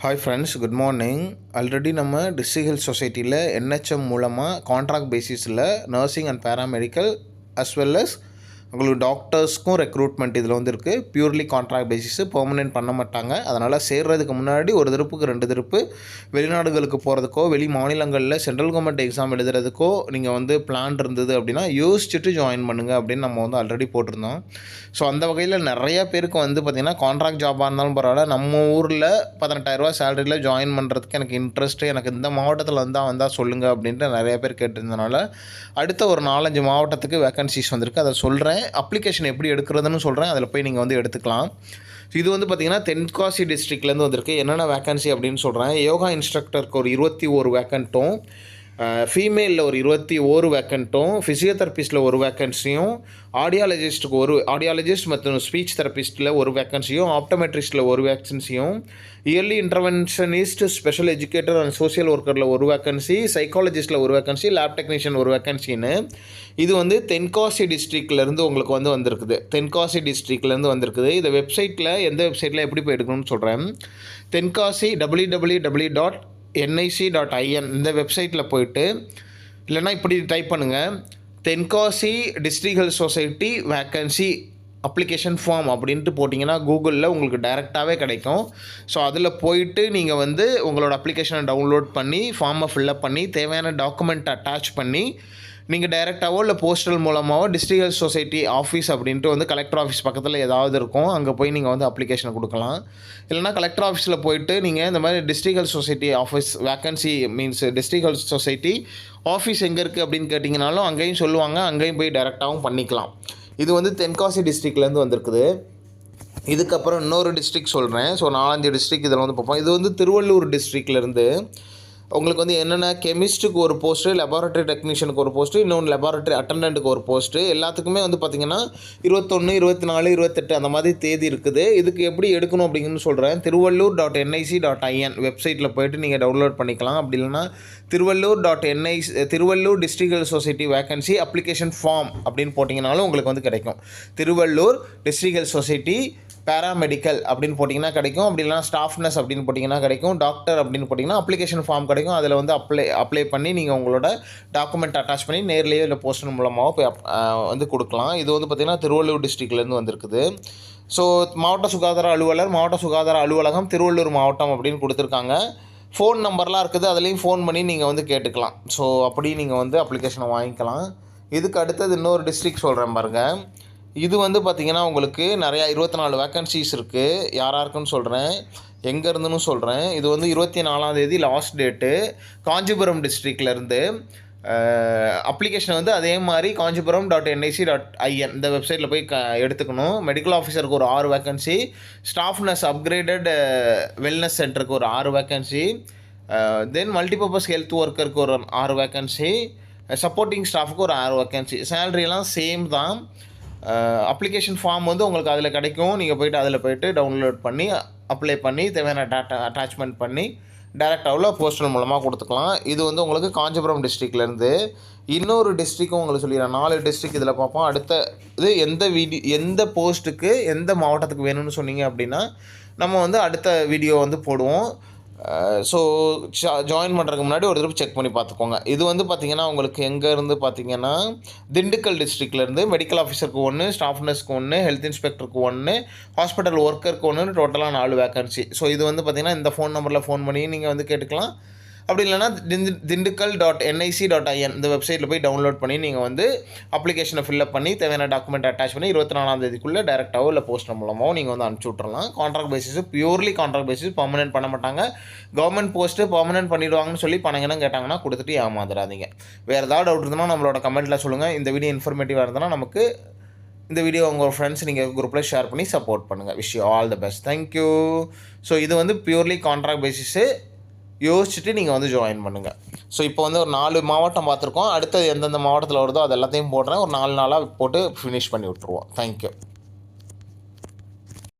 Hi friends, good morning. Already நம்ம district health சொசைட்டியில் NHM மூலமாக கான்ட்ராக்ட் பேசிஸில் nursing and paramedical as well as உங்களுக்கு டாக்டர்ஸ்க்கும் ரெக்ரூட்மெண்ட் இதில் வந்து இருக்குது. பியூர்லி கான்ட்ராக்ட் பேசிஸு, பெர்மனெண்ட் பண்ண மாட்டாங்க. அதனால் சேர்றதுக்கு முன்னாடி ஒரு திருப்புக்கு 2 திருப்பு வெளிநாடுகளுக்கு போகிறதுக்கோ வெளி மாநிலங்களில் சென்ட்ரல் கவர்மெண்ட் எக்ஸாம் எழுதுறதுக்கோ நீங்கள் வந்து பிளான் இருந்தது அப்படின்னா யோசிச்சுட்டு ஜாயின் பண்ணுங்கள் அப்படின்னு நம்ம வந்து ஆல்ரெடி போட்டிருந்தோம். ஸோ அந்த வகையில் நிறைய பேருக்கு வந்து பார்த்திங்கன்னா கான்ட்ராக்ட் ஜாபாக இருந்தாலும் பரவாயில்ல, நம்ம ஊரில் 18,000 சேலரியில் ஜாயின் பண்ணுறதுக்கு எனக்கு இன்ட்ரெஸ்ட்டு, எனக்கு இந்த மாவட்டத்தில் வந்தால் சொல்லுங்கள் அப்படின்ட்டு நிறைய பேர் கேட்டிருந்தனால அடுத்த ஒரு 4-5 மாவட்டத்துக்கு வேக்கன்சிஸ் வந்திருக்கு. அதை சொல்கிறேன். அப்ளிகேஷன் எப்படி எடுக்கிறதுன்னு சொல்கிறேன். அதில் போய் நீங்கள் வந்து எடுத்துக்கலாம். இது வந்து பார்த்திங்கன்னா தென்காசி டிஸ்ட்ரிக்ட்லேருந்து வந்திருக்கு. என்னென்ன வேக்கன்சி அப்படின்னு சொல்கிறேன். யோகா இன்ஸ்ட்ரக்டருக்கு ஒரு 21 வேக்கண்ட்டும், ஃபீமேலில் ஒரு 21 வேக்கண்ட்டும், ஃபிசியோதெரபிஸ்ட்டில் ஒரு வேக்கன்சியும், ஆடியாலஜிஸ்ட் மற்றும் ஸ்பீச் தெரபிஸ்ட்டில் ஒரு வேக்கன்சியும், ஆப்டோமெட்ரிஸ்ட்டில் ஒரு வேக்கன்சியும், early interventionist, special educator and social ஒர்க்கரில் ஒரு வேக்கன்சி, சைக்காலஜிஸ்ட்டில் ஒரு வேக்கன்சி, லேப் டெக்னீஷியன் ஒரு வேக்கன்சின்னு இது வந்து தென்காசி டிஸ்ட்ரிக்ட்லேருந்து உங்களுக்கு வந்து வந்திருக்குது. தென்காசி டிஸ்ட்ரிக்ட்லேருந்து வந்திருக்குது. இந்த வெப்சைட்டில் எந்த வெப்சைட்டில் எப்படி போய் எடுக்கணும்னு சொல்கிறேன். தென்காசி www.nic.in இந்த வெப்சைட்டில் போயிட்டு, இல்லைனா இப்படி டைப் பண்ணுங்கள், Tenkasi district health society vacancy application form அப்படின்ட்டு போட்டிங்கன்னா கூகுளில் உங்களுக்கு டைரெக்டாகவே கிடைக்கும். ஸோ அதில் போயிட்டு நீங்கள் வந்து உங்களோட அப்ளிகேஷனை டவுன்லோட் பண்ணி ஃபார்மை ஃபில்லப் பண்ணி தேவையான டாக்குமெண்ட் அட்டாச் பண்ணி நீங்கள் டைரெக்டாகவோ இல்லை போஸ்டல் மூலமாகவோ டிஸ்ட்ரிக்ட் ஹெல்த் சொசைட்டி ஆஃபீஸ் அப்படின்ட்டு வந்து கலெக்டர் ஆஃபீஸ் பக்கத்தில் ஏதாவது இருக்கும், அங்கே போய் நீங்கள் வந்து அப்ளிகேஷனை கொடுக்கலாம். இல்லைனா கலெக்டர் ஆஃபீஸில் போயிட்டு நீங்கள் இந்த மாதிரி district health society office vacancy means district health society office எங்கே இருக்குது அப்படின்னு கேட்டிங்கனாலும் அங்கேயும் சொல்லுவாங்க, அங்கேயும் போய் டைரெக்டாகவும் பண்ணிக்கலாம். இது வந்து தென்காசி டிஸ்ட்ரிக்ட்லேருந்து வந்திருக்குது. இதுக்கப்புறம் இன்னொரு டிஸ்ட்ரிக்ட் சொல்கிறேன். ஸோ 4-5 டிஸ்ட்ரிக்ட் இதில் வந்து பார்ப்போம். இது வந்து திருவள்ளூர் டிஸ்ட்ரிக்ட்லேருந்து உங்களுக்கு வந்து என்னென்ன கெமிஸ்ட்டுக்கு ஒரு போஸ்ட்டு, லெபார்ட்டரி டெக்னீஷியனுக்கு ஒரு போஸ்ட்டு, இன்னொன்று லெபார்ட்டரி அட்டண்டண்ட்டுக்கு ஒரு போஸ்ட்டு, எல்லாத்துக்குமே வந்து பார்த்திங்கன்னா 21, 24, 28 அந்த மாதிரி தேதி இருக்குது. இதுக்கு எப்படி எடுக்கணும் அப்படிங்கன்னு சொல்கிறேன். திருவள்ளூர்.nic.in வெப்சைட்டில் போய்ட்டு நீங்கள் டவுன்லோட் பண்ணிக்கலாம். அப்படி இல்லைனா Tiruvallur district health society vacancy application form அப்படின்னு போட்டிங்கனாலும் உங்களுக்கு வந்து கிடைக்கும். Tiruvallur district health society paramedical அப்படின்னு போட்டிங்கன்னா கிடைக்கும். அப்படி இல்லைனா ஸ்டாஃப் நர்ஸ் அப்படின்னு போட்டிங்கன்னா கிடைக்கும். டாக்டர் அப்படின்னு போட்டிங்கன்னா அப்ளிகேஷன் ஃபார்ம் கிடைக்கும். அதில் வந்து அப்ளை பண்ணி நீங்கள் உங்களோட டாக்குமெண்ட் அட்டாச் பண்ணி நேர்லேயோ இல்லை போஸ்டர் மூலமாக போய் வந்து கொடுக்கலாம். இது வந்து பார்த்திங்கன்னா திருவள்ளூர் டிஸ்ட்ரிக்ட்லேருந்து வந்திருக்குது. ஸோ மாவட்ட சுகாதார அலுவலர், மாவட்ட சுகாதார அலுவலகம், திருவள்ளூர் மாவட்டம் அப்படின்னு கொடுத்துருக்காங்க. ஃபோன் நம்பர்லாம் இருக்குது, அதுலேயும் ஃபோன் பண்ணி நீங்கள் வந்து கேட்டுக்கலாம். ஸோ அப்படி நீங்கள் வந்து அப்ளிகேஷனை வாங்கிக்கலாம். இதுக்கு அடுத்தது இன்னொரு டிஸ்ட்ரிக்ட் சொல்கிறேன் பாருங்கள். இது வந்து பார்த்திங்கன்னா உங்களுக்கு நிறையா 24 வேக்கன்சிஸ் இருக்குது. யாராருக்குன்னு சொல்கிறேன், எங்கே இருந்துன்னு சொல்கிறேன். இது வந்து 24ஆம் தேதி லாஸ்ட் டேட்டு. காஞ்சிபுரம் டிஸ்ட்ரிக்ட்லேருந்து அப்ளிகேஷன் வந்து அதே மாதிரி காஞ்சிபுரம்.nic.in இந்த வெப்சைட்டில் போய் எடுத்துக்கணும். மெடிக்கல் ஆஃபீஸருக்கு ஒரு 6 vacancy, staff nurse upgraded wellness சென்டருக்கு ஒரு 6 வேக்கன்சி, தென் மல்டிபர்பஸ் ஹெல்த் ஒர்க்கருக்கு ஒரு 6 வேக்கன்சி, சப்போர்ட்டிங் ஸ்டாஃபுக்கு ஒரு 6 வேக்கன்சி. சேலரியெல்லாம் சேம் தான். அப்ளிகேஷன் ஃபார்ம் வந்து உங்களுக்கு அதில் கிடைக்கும். நீங்கள் போய்ட்டு டவுன்லோட் பண்ணி அப்ளை பண்ணி தேவையான டேட்டா அட்டாச்மெண்ட் பண்ணி டேரெக்டாக போஸ்டல் மூலமாக கொடுத்துக்கலாம். இது வந்து உங்களுக்கு காஞ்சிபுரம் டிஸ்ட்ரிக்ட்லேருந்து. இன்னொரு டிஸ்ட்ரிக்கும் உங்களுக்கு சொல்லிடுறேன். 4 டிஸ்ட்ரிக் இதில் பார்ப்போம். அடுத்த இது எந்த போஸ்ட்டுக்கு எந்த மாவட்டத்துக்கு வேணும்னு சொன்னீங்க அப்படின்னா நம்ம வந்து அடுத்த வீடியோ வந்து போடுவோம். ஸோ ஜாயின் பண்ணுறதுக்கு முன்னாடி ஒரு தடவை செக் பண்ணி பார்த்துக்கோங்க. இது வந்து பார்த்திங்கன்னா உங்களுக்கு எங்கேருந்து பார்த்திங்கன்னா திண்டுக்கல் டிஸ்ட்ரிக்ட்லேருந்து மெடிக்கல் ஆஃபீஸருக்கு 1, ஸ்டாஃப் நர்ஸ்க்கு 1, ஹெல்த் இன்ஸ்பெக்டருக்கு 1, ஹாஸ்பிட்டல் ஒர்க்கருக்கு 1, டோட்டலாக 4 வேக்கன்சி. ஸோ இது வந்து பார்த்திங்கன்னா இந்த ஃபோன் நம்பரில் ஃபோன் பண்ணி நீங்கள் வந்து கேட்டுக்கலாம். அப்படி இல்லைனா திண்டுக்கல்.nic.in இந்த வெப்சைட்டில் போய் டவுன்லோட் பண்ணி நீங்கள் வந்து அப்ளிகேஷனை ஃபில்லப் பண்ணி தேவையான டாக்குமெண்ட் அட்டாச் பண்ணி 24ஆம் தேதிக்குள்ளே டேரெக்டாகவோ இல்லை போஸ்டர் மூலமாகவும் நீங்கள் வந்து அனுப்பிச்சி விட்றலாம். Contract basis, purely contract basis, permanent பண்ண மாட்டாங்க. கவர்மெண்ட் போஸ்ட்டு பர்மனெண்ட் பண்ணிவிடுவாங்கன்னு சொல்லி பணம் கேட்டாங்கன்னா கொடுத்துட்டு ஏமாந்துடாதீங்க. வேறு ஏதாவது டவுட் இருந்ததுன்னா நம்மளோட கமெண்ட்டில் சொல்லுங்கள். இந்த வீடியோ இன்ஃபர்மேட்டிவாக இருந்ததுன்னா நமக்கு இந்த வீடியோ உங்கள் ஃப்ரெண்ட்ஸ் நீங்கள் குரூப்பில் ஷேர் பண்ணி சப்போர்ட் பண்ணுங்கள். Wish you all the best. Thank you. So இது வந்து பியூர்லி கான்ட்ராக்ட் பேசிஸு. யோசிச்சுட்டு நீங்கள் வந்து ஜாயின் பண்ணுங்கள். ஸோ இப்போ வந்து ஒரு 4 மாவட்டம் பார்த்துருக்கோம். அடுத்தது எந்தெந்த மாவட்டத்தில் வருதோ அது எல்லாத்தையும் போடுறேன். ஒரு 4 நாளாக போட்டு ஃபினிஷ் பண்ணி விட்ருவோம். தேங்க்யூ.